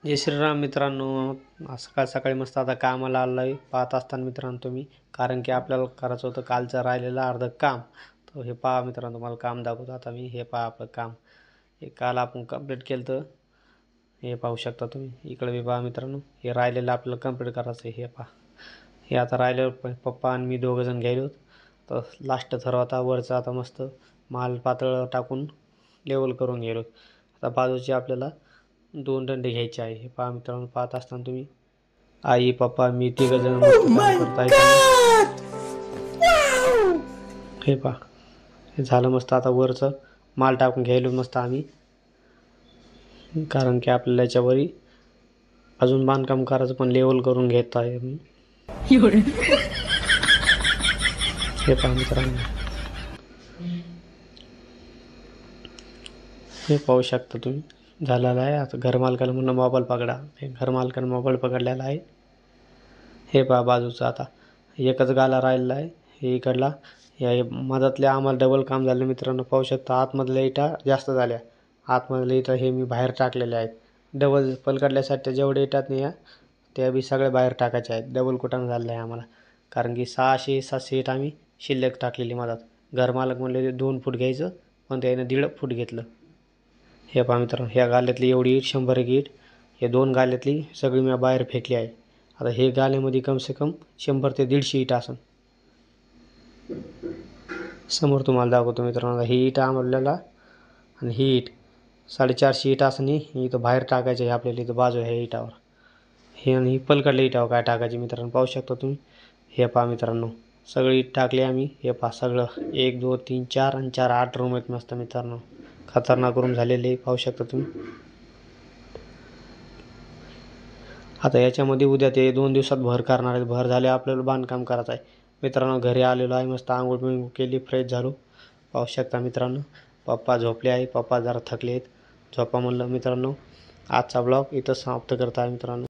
जय श्रीराम मित्रांनो. सकाळ सकाळी मस्त आता कामाला आलो आहे. पाहत असताना मित्रांनो तुम्ही, कारण की आपल्याला करायचं होतं कालचं राहिलेलं अर्धं काम. तर हे पहा मित्रांनो, तुम्हाला काम दाखवतो आता मी. हे पहा आपलं काम, हे काल आपण कंप्लीट केलं. तर हे पाहू शकता तुम्ही. इकडे बी पहा मित्रांनो, हे राहिलेलं आपल्याला कंप्लीट करायचं आहे. हे पहा, हे आता राहिलेलं पप्पा आणि मी दोघंजण गेलो. तर लास्ट थर होता वरचा. आता मस्त माल पातळ टाकून लेवल करून गेलो. आता बाजूची आपल्याला 2 दंडे घ्यायचे आहे. हे पहा मित्रांनो, पाहत असताना तुम्ही, आई पप्पा मी तिघंजण मस्त काम करत आहे. हे पहा, हे झालं मस्त. आता वरचं माल टाकून घ्यायलो मस्त आम्ही, कारण की आपल्याला याच्यावरी अजून बांधकाम करायचं, पण लेवल करून घेत आहे मी. हे पहा मित्रांनो, हे पाहू शकता तुम्ही, झालेलं आहे. आता घरमालकाला म्हणून मोबाईल पकडा. हे घरमालकानं मोबाईल पकडलेला आहे. हे पहा बाजूचं आता एकच गाला राहिलेला आहे. हे इकडला या मधातल्या आम्हाला डबल काम झालं मित्रांनो. पाहू शकता आतमधल्या इटा जास्त झाल्या. आतमधल्या इटा हे मी बाहेर टाकलेल्या आहेत. डबल पलकडल्यासाठी जेवढे इटात नाही त्या बी सगळ्या बाहेर टाकायच्या आहेत. डबल कुटाणं झालेलं आहे आम्हाला, कारण की 600-700 इट आम्ही शिल्लक टाकलेली मधात. घरमालक म्हणले 2 फूट घ्यायचं, पण त्यानं 1.5 फूट घेतलं. हे पहा मित्रांनो, ह्या गाल्यातली एवढी ईट 100 एक ईट, हे 2 गाल्यातली सगळी मी बाहेर फेकली आहे. आता हे गाल्यामध्ये कम से कम 100 ते 150 ईट असन. समोर तुम्हाला दाखवतो मित्रांनो. ही ईट आपल्याला आणि ही ईट 450 ईट असं नाही, इथं बाहेर टाकायचं आहे आपल्याला. इथं बाजू आहे इटावर हे, आणि पलकडल्या इटावर काय टाकायचे मित्रांनो. पाहू शकता तुम्ही. हे पहा मित्रांनो, सगळी ईट टाकली आम्ही. हे पहा सगळं 1 2 3 4 आणि 4 8 रूम आहेत मस्त मित्रांनो. खतरनाक रूम झालेले पाहू शकता तुम्ही. आता याच्यामध्ये उद्या ते 2 दिवसात भर करणार आहेत. भर झाले आपल्याला बांधकाम करायचं आहे मित्रांनो. घरी आलेलो आहे, मस्त आंघोळ बिंघोळ केली, फ्रेश झालो. पाहू शकता मित्रांनो, पप्पा झोपले आहे. पप्पा जरा थकले आहेत, झोपा म्हणलं मित्रांनो. आजचा ब्लॉग इथं समाप्त करत आहे मित्रांनो.